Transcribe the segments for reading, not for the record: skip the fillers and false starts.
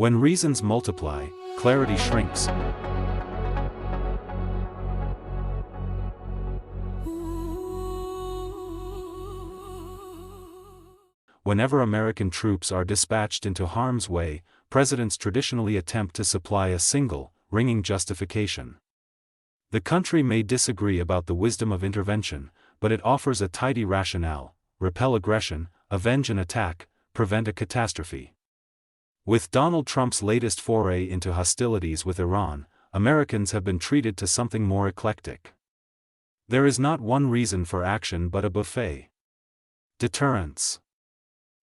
When reasons multiply, clarity shrinks. Whenever American troops are dispatched into harm's way, presidents traditionally attempt to supply a single, ringing justification. The country may disagree about the wisdom of intervention, but it offers a tidy rationale: repel aggression, avenge an attack, prevent a catastrophe. With Donald Trump's latest foray into hostilities with Iran, Americans have been treated to something more eclectic. There is not one reason for action but a buffet. Deterrence,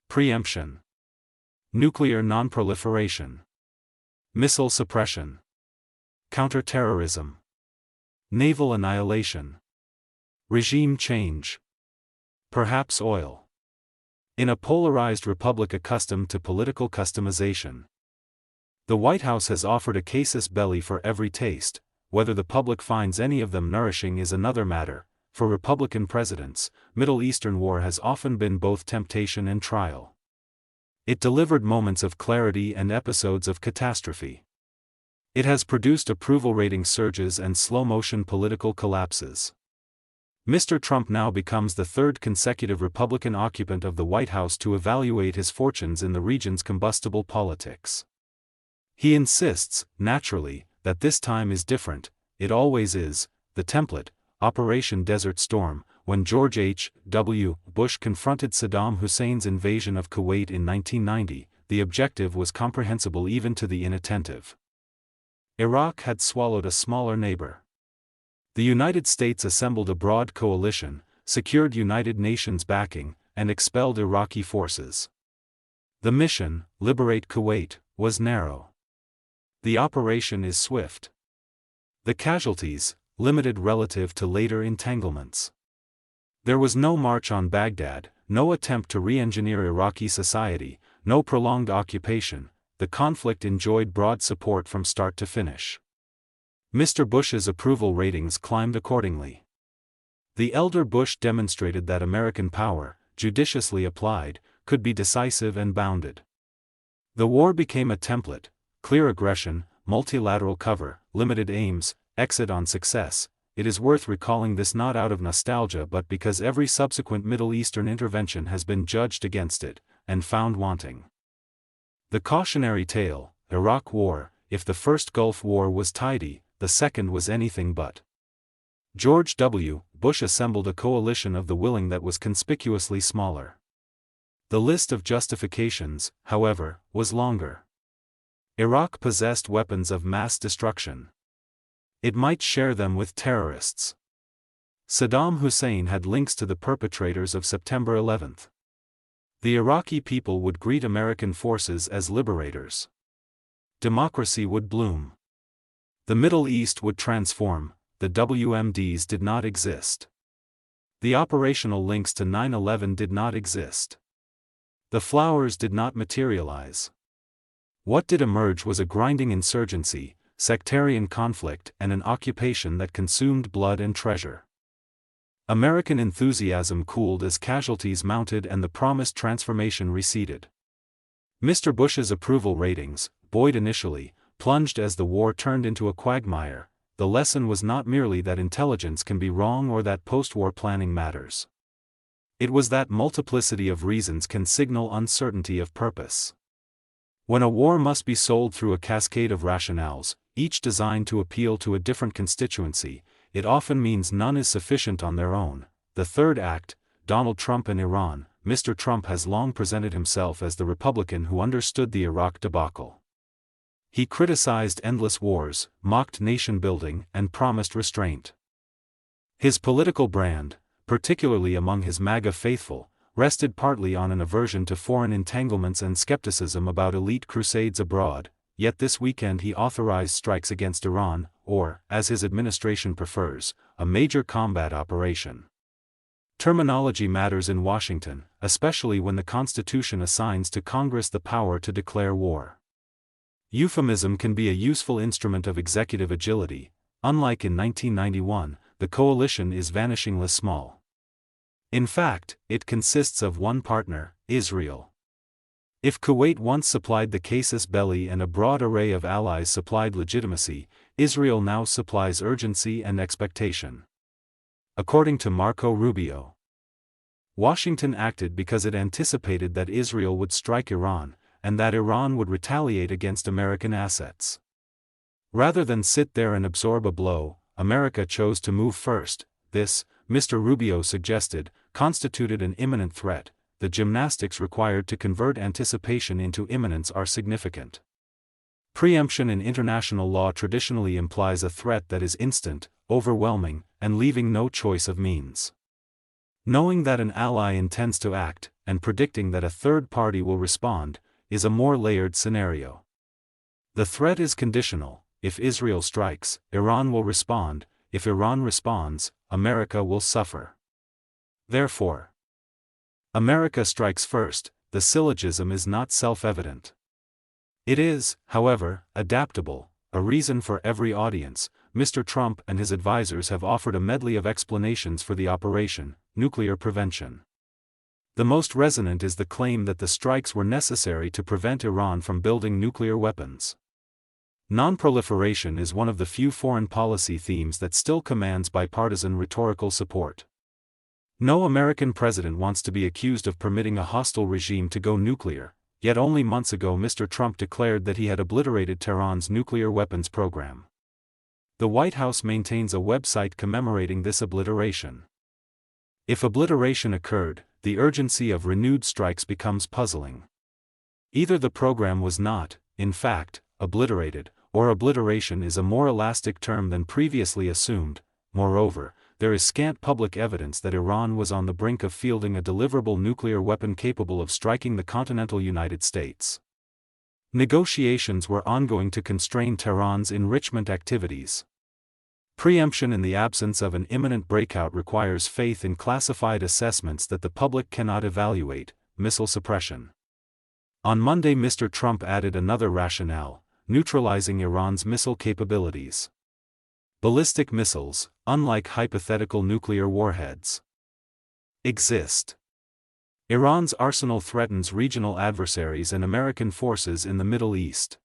preemption, nuclear non-proliferation, missile suppression, counter-terrorism, naval annihilation, regime change, perhaps oil. In a polarized republic accustomed to political customization, the White House has offered a casus belli for every taste. Whether the public finds any of them nourishing is another matter. For Republican presidents, Middle Eastern war has often been both temptation and trial. It delivered moments of clarity and episodes of catastrophe. It has produced approval rating surges and slow-motion political collapses. Mr. Trump now becomes the third consecutive Republican occupant of the White House to evaluate his fortunes in the region's combustible politics. He insists, naturally, that this time is different. It always is. The template, Operation Desert Storm, when George H.W. Bush confronted Saddam Hussein's invasion of Kuwait in 1990, the objective was comprehensible even to the inattentive. Iraq had swallowed a smaller neighbor. The United States assembled a broad coalition, secured United Nations backing, and expelled Iraqi forces. The mission, liberate Kuwait, was narrow. The operation is swift. The casualties, limited relative to later entanglements. There was no march on Baghdad, no attempt to re-engineer Iraqi society, no prolonged occupation. The conflict enjoyed broad support from start to finish. Mr. Bush's approval ratings climbed accordingly. The elder Bush demonstrated that American power, judiciously applied, could be decisive and bounded. The war became a template: clear aggression, multilateral cover, limited aims, exit on success. It is worth recalling this not out of nostalgia but because every subsequent Middle Eastern intervention has been judged against it, and found wanting. The cautionary tale: Iraq War. If the first Gulf War was tidy, the second was anything but. George W. Bush assembled a coalition of the willing that was conspicuously smaller. The list of justifications, however, was longer. Iraq possessed weapons of mass destruction. It might share them with terrorists. Saddam Hussein had links to the perpetrators of September 11th. The Iraqi people would greet American forces as liberators. Democracy would bloom. The Middle East would transform. The WMDs did not exist. The operational links to 9/11 did not exist. The flowers did not materialize. What did emerge was a grinding insurgency, sectarian conflict, and an occupation that consumed blood and treasure. American enthusiasm cooled as casualties mounted and the promised transformation receded. Mr. Bush's approval ratings, buoyed initially, plunged as the war turned into a quagmire. The lesson was not merely that intelligence can be wrong or that post-war planning matters. It was that multiplicity of reasons can signal uncertainty of purpose. When a war must be sold through a cascade of rationales, each designed to appeal to a different constituency, it often means none is sufficient on their own. The third act, Donald Trump and Iran. Mr. Trump has long presented himself as the Republican who understood the Iraq debacle. He criticized endless wars, mocked nation-building, and promised restraint. His political brand, particularly among his MAGA faithful, rested partly on an aversion to foreign entanglements and skepticism about elite crusades abroad. Yet this weekend he authorized strikes against Iran, or, as his administration prefers, a major combat operation. Terminology matters in Washington, especially when the Constitution assigns to Congress the power to declare war. Euphemism can be a useful instrument of executive agility. Unlike in 1991, the coalition is vanishingly small. In fact, it consists of one partner, Israel. If Kuwait once supplied the casus belli and a broad array of allies supplied legitimacy, Israel now supplies urgency and expectation. According to Marco Rubio, Washington acted because it anticipated that Israel would strike Iran, and that Iran would retaliate against American assets. Rather than sit there and absorb a blow, America chose to move first. This, Mr. Rubio suggested, constituted an imminent threat. The gymnastics required to convert anticipation into imminence are significant. Preemption in international law traditionally implies a threat that is instant, overwhelming, and leaving no choice of means. Knowing that an ally intends to act, and predicting that a third party will respond, is a more layered scenario. The threat is conditional. If Israel strikes, Iran will respond. If Iran responds, America will suffer. Therefore, America strikes first. The syllogism is not self-evident. It is, however, adaptable, a reason for every audience. Mr. Trump and his advisors have offered a medley of explanations for the operation: nuclear prevention. The most resonant is the claim that the strikes were necessary to prevent Iran from building nuclear weapons. Non-proliferation is one of the few foreign policy themes that still commands bipartisan rhetorical support. No American president wants to be accused of permitting a hostile regime to go nuclear, yet only months ago Mr. Trump declared that he had obliterated Tehran's nuclear weapons program. The White House maintains a website commemorating this obliteration. If obliteration occurred, the urgency of renewed strikes becomes puzzling. Either the program was not, in fact, obliterated, or obliteration is a more elastic term than previously assumed. Moreover, there is scant public evidence that Iran was on the brink of fielding a deliverable nuclear weapon capable of striking the continental United States. Negotiations were ongoing to constrain Tehran's enrichment activities. Preemption in the absence of an imminent breakout requires faith in classified assessments that the public cannot evaluate: missile suppression. On Monday Mr. Trump added another rationale: neutralizing Iran's missile capabilities. Ballistic missiles, unlike hypothetical nuclear warheads, exist. Iran's arsenal threatens regional adversaries and American forces in the Middle East.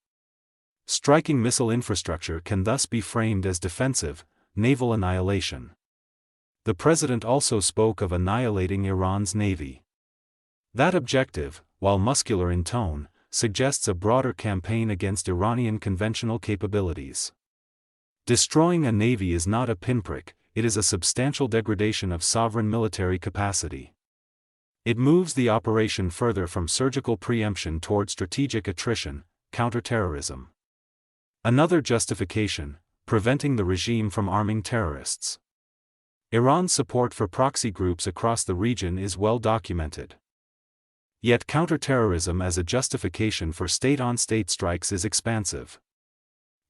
Striking missile infrastructure can thus be framed as defensive, naval annihilation. The president also spoke of annihilating Iran's navy. That objective, while muscular in tone, suggests a broader campaign against Iranian conventional capabilities. Destroying a navy is not a pinprick, it is a substantial degradation of sovereign military capacity. It moves the operation further from surgical preemption toward strategic attrition, counterterrorism. Another justification: preventing the regime from arming terrorists. Iran's support for proxy groups across the region is well documented. Yet counterterrorism as a justification for state-on-state strikes is expansive.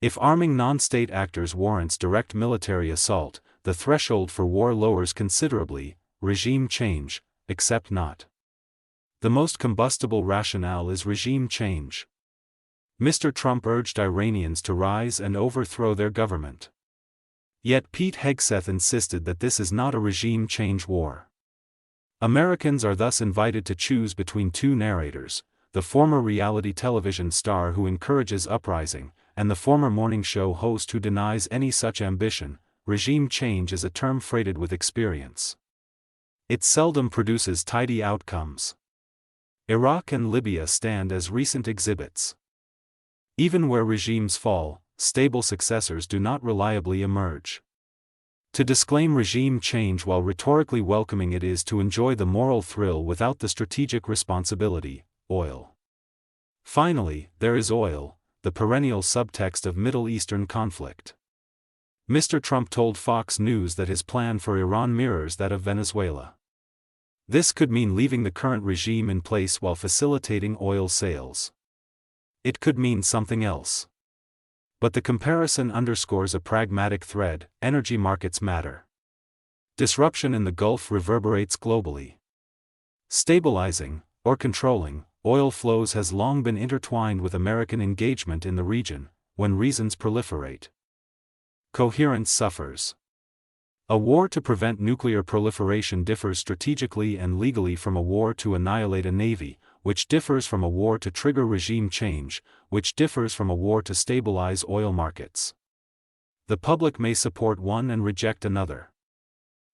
If arming non-state actors warrants direct military assault, the threshold for war lowers considerably: regime change, except not. The most combustible rationale is regime change. Mr. Trump urged Iranians to rise and overthrow their government. Yet Pete Hegseth insisted that this is not a regime change war. Americans are thus invited to choose between two narrators: the former reality television star who encourages uprising, and the former morning show host who denies any such ambition. Regime change is a term freighted with experience. It seldom produces tidy outcomes. Iraq and Libya stand as recent exhibits. Even where regimes fall, stable successors do not reliably emerge. To disclaim regime change while rhetorically welcoming it is to enjoy the moral thrill without the strategic responsibility: oil. Finally, there is oil, the perennial subtext of Middle Eastern conflict. Mr. Trump told Fox News that his plan for Iran mirrors that of Venezuela. This could mean leaving the current regime in place while facilitating oil sales. It could mean something else. But the comparison underscores a pragmatic thread: energy markets matter. Disruption in the Gulf reverberates globally. Stabilizing, or controlling, oil flows has long been intertwined with American engagement in the region. When reasons proliferate, coherence suffers. A war to prevent nuclear proliferation differs strategically and legally from a war to annihilate a navy, which differs from a war to trigger regime change, which differs from a war to stabilize oil markets. The public may support one and reject another.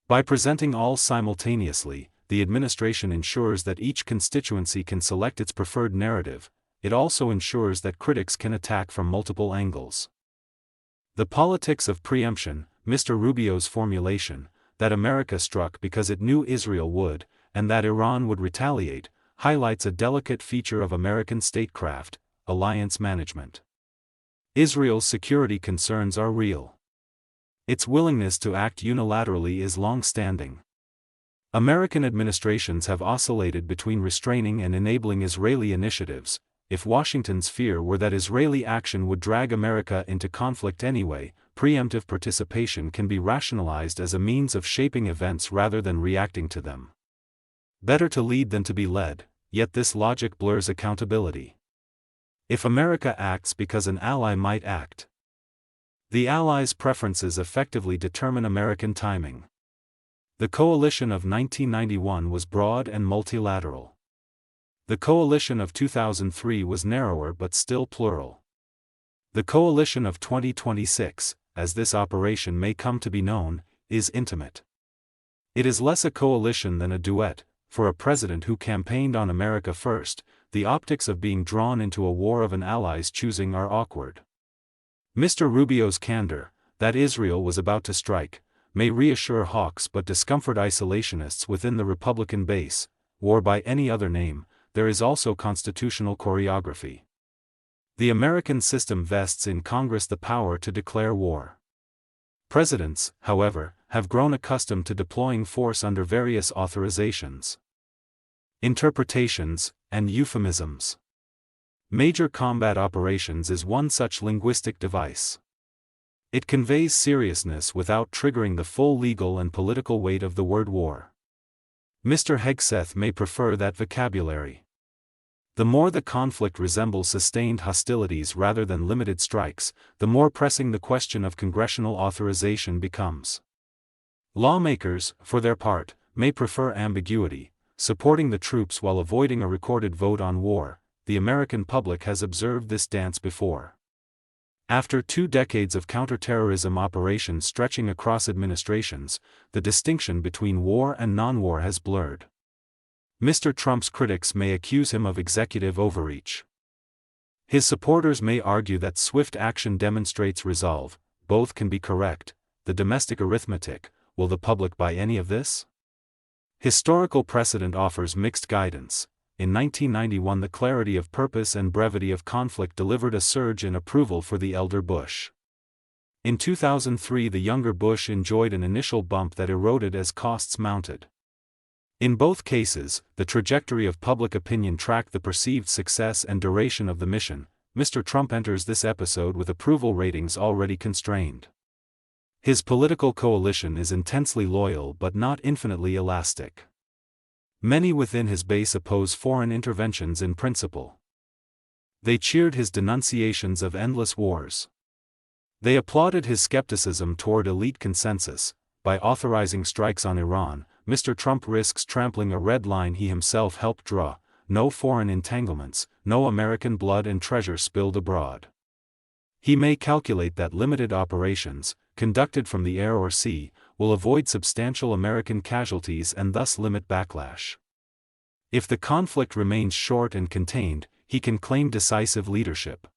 By presenting all simultaneously, the administration ensures that each constituency can select its preferred narrative. It also ensures that critics can attack from multiple angles. The politics of preemption, Mr. Rubio's formulation, that America struck because it knew Israel would, and that Iran would retaliate, highlights a delicate feature of American statecraft: alliance management. Israel's security concerns are real. Its willingness to act unilaterally is long-standing. American administrations have oscillated between restraining and enabling Israeli initiatives. If Washington's fear were that Israeli action would drag America into conflict anyway, preemptive participation can be rationalized as a means of shaping events rather than reacting to them. Better to lead than to be led, yet this logic blurs accountability. If America acts because an ally might act, the ally's preferences effectively determine American timing. The coalition of 1991 was broad and multilateral. The coalition of 2003 was narrower but still plural. The coalition of 2026, as this operation may come to be known, is intimate. It is less a coalition than a duet. For a president who campaigned on America first, the optics of being drawn into a war of an ally's choosing are awkward. Mr. Rubio's candor, that Israel was about to strike, may reassure hawks but discomfort isolationists within the Republican base. War by any other name, there is also constitutional choreography. The American system vests in Congress the power to declare war. Presidents, however, have grown accustomed to deploying force under various authorizations, interpretations, and euphemisms. Major combat operations is one such linguistic device. It conveys seriousness without triggering the full legal and political weight of the word war. Mr. Hegseth may prefer that vocabulary. The more the conflict resembles sustained hostilities rather than limited strikes, the more pressing the question of congressional authorization becomes. Lawmakers, for their part, may prefer ambiguity, supporting the troops while avoiding a recorded vote on war. The American public has observed this dance before. After 2 decades of counterterrorism operations stretching across administrations, the distinction between war and non-war has blurred. Mr. Trump's critics may accuse him of executive overreach. His supporters may argue that swift action demonstrates resolve. Both can be correct. The domestic arithmetic: will the public buy any of this? Historical precedent offers mixed guidance. In 1991, the clarity of purpose and brevity of conflict delivered a surge in approval for the elder Bush. In 2003, the younger Bush enjoyed an initial bump that eroded as costs mounted. In both cases, the trajectory of public opinion tracked the perceived success and duration of the mission. Mr. Trump enters this episode with approval ratings already constrained. His political coalition is intensely loyal but not infinitely elastic. Many within his base oppose foreign interventions in principle. They cheered his denunciations of endless wars. They applauded his skepticism toward elite consensus. By authorizing strikes on Iran, Mr. Trump risks trampling a red line he himself helped draw: no foreign entanglements, no American blood and treasure spilled abroad. He may calculate that limited operations, conducted from the air or sea, will avoid substantial American casualties and thus limit backlash. If the conflict remains short and contained, he can claim decisive leadership.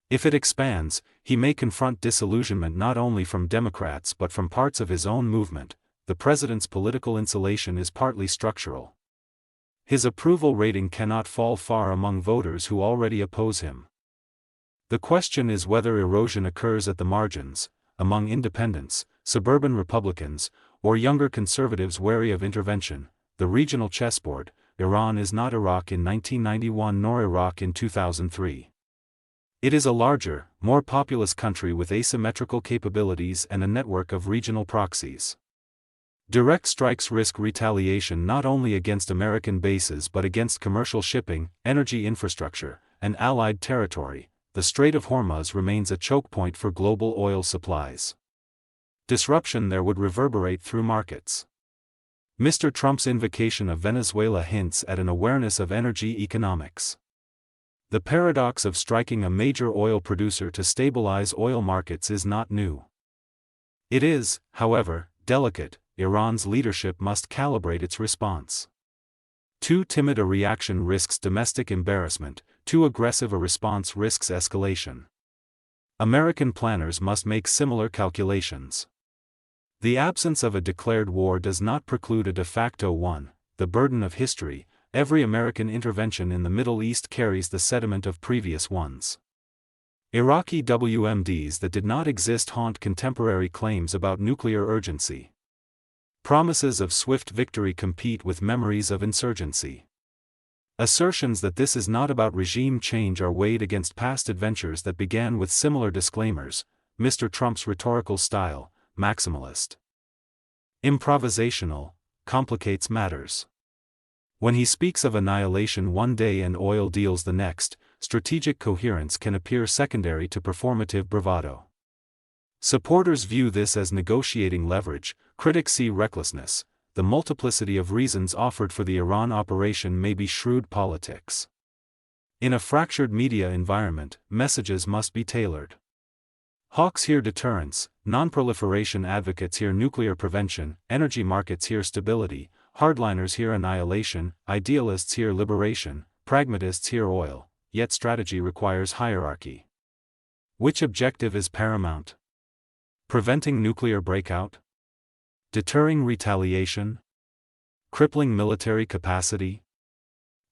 If it expands, he may confront disillusionment not only from Democrats but from parts of his own movement. The president's political insulation is partly structural. His approval rating cannot fall far among voters who already oppose him. The question is whether erosion occurs at the margins, among independents, suburban Republicans, or younger conservatives wary of intervention. The regional chessboard: Iran is not Iraq in 1991 nor Iraq in 2003. It is a larger, more populous country with asymmetrical capabilities and a network of regional proxies. Direct strikes risk retaliation not only against American bases but against commercial shipping, energy infrastructure, and allied territory. The Strait of Hormuz remains a choke point for global oil supplies. Disruption there would reverberate through markets. Mr. Trump's invocation of Venezuela hints at an awareness of energy economics. The paradox of striking a major oil producer to stabilize oil markets is not new. It is, however, delicate. Iran's leadership must calibrate its response. Too timid a reaction risks domestic embarrassment, too aggressive a response risks escalation. American planners must make similar calculations. The absence of a declared war does not preclude a de facto one. The burden of history, every American intervention in the Middle East carries the sediment of previous ones. Iraqi WMDs that did not exist haunt contemporary claims about nuclear urgency. Promises of swift victory compete with memories of insurgency. Assertions that this is not about regime change are weighed against past adventures that began with similar disclaimers. Mr. Trump's rhetorical style, maximalist, improvisational, complicates matters. When he speaks of annihilation one day and oil deals the next, strategic coherence can appear secondary to performative bravado. Supporters view this as negotiating leverage, critics see recklessness. The multiplicity of reasons offered for the Iran operation may be shrewd politics. In a fractured media environment, messages must be tailored. Hawks hear deterrence, non-proliferation advocates hear nuclear prevention, energy markets hear stability, hardliners hear annihilation, idealists hear liberation, pragmatists hear oil, yet strategy requires hierarchy. Which objective is paramount? Preventing nuclear breakout? Deterring retaliation? Crippling military capacity?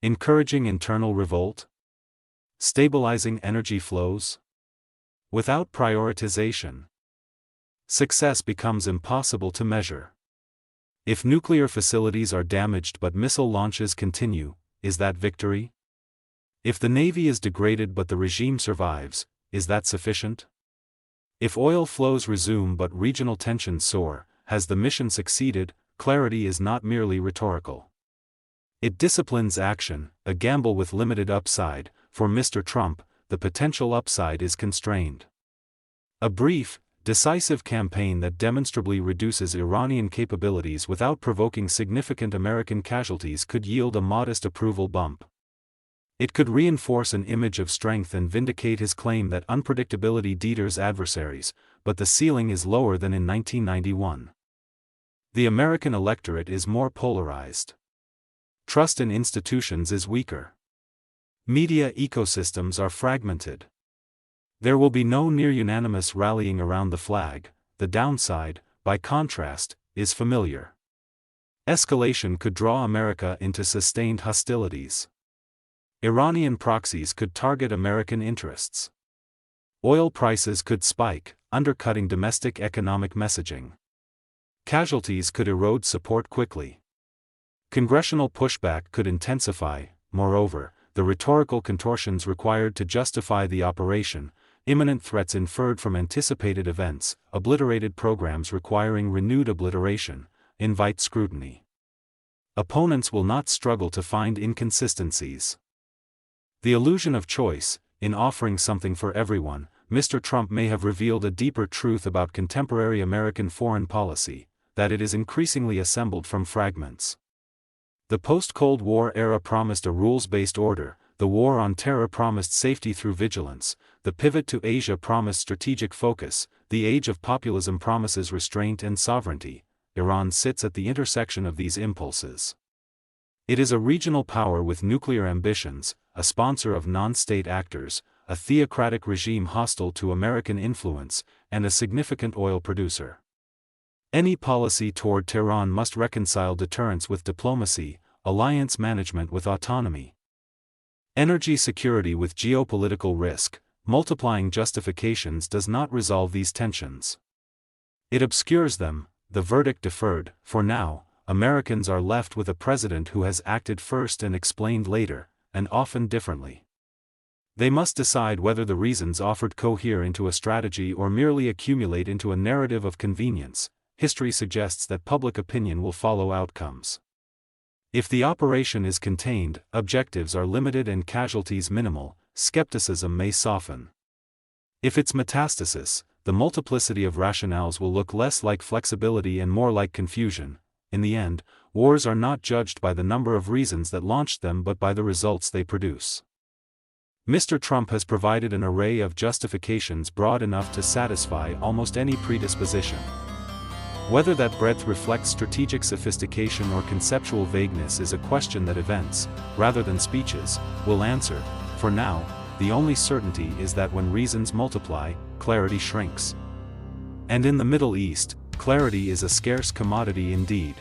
Encouraging internal revolt? Stabilizing energy flows? Without prioritization, success becomes impossible to measure. If nuclear facilities are damaged but missile launches continue, is that victory? If the Navy is degraded but the regime survives, is that sufficient? If oil flows resume but regional tensions soar, has the mission succeeded? Clarity is not merely rhetorical. It disciplines action, a gamble with limited upside. For Mr. Trump, the potential upside is constrained. A brief, decisive campaign that demonstrably reduces Iranian capabilities without provoking significant American casualties could yield a modest approval bump. It could reinforce an image of strength and vindicate his claim that unpredictability deters adversaries, but the ceiling is lower than in 1991. The American electorate is more polarized. Trust in institutions is weaker. Media ecosystems are fragmented. There will be no near-unanimous rallying around the flag. The downside, by contrast, is familiar. Escalation could draw America into sustained hostilities. Iranian proxies could target American interests. Oil prices could spike, undercutting domestic economic messaging. Casualties could erode support quickly. Congressional pushback could intensify. Moreover, the rhetorical contortions required to justify the operation, imminent threats inferred from anticipated events, obliterated programs requiring renewed obliteration, invite scrutiny. Opponents will not struggle to find inconsistencies. The illusion of choice, in offering something for everyone, Mr. Trump may have revealed a deeper truth about contemporary American foreign policy, that it is increasingly assembled from fragments. The post-Cold War era promised a rules-based order, the war on terror promised safety through vigilance, the pivot to Asia promised strategic focus, the age of populism promises restraint and sovereignty. Iran sits at the intersection of these impulses. It is a regional power with nuclear ambitions, a sponsor of non-state actors, a theocratic regime hostile to American influence, and a significant oil producer. Any policy toward Tehran must reconcile deterrence with diplomacy, alliance management with autonomy. Energy security with geopolitical risk. Multiplying justifications does not resolve these tensions. It obscures them. The verdict deferred. For now, Americans are left with a president who has acted first and explained later, and often differently. They must decide whether the reasons offered cohere into a strategy or merely accumulate into a narrative of convenience. History suggests that public opinion will follow outcomes. If the operation is contained, objectives are limited and casualties minimal, skepticism may soften. If it's metastasis, the multiplicity of rationales will look less like flexibility and more like confusion. In the end, Wars are not judged by the number of reasons that launched them but by the results they produce. Mr. Trump has provided an array of justifications broad enough to satisfy almost any predisposition. Whether that breadth reflects strategic sophistication or conceptual vagueness is a question that events, rather than speeches, will answer. For now, the only certainty is that when reasons multiply, clarity shrinks. And in the Middle East, clarity is a scarce commodity indeed.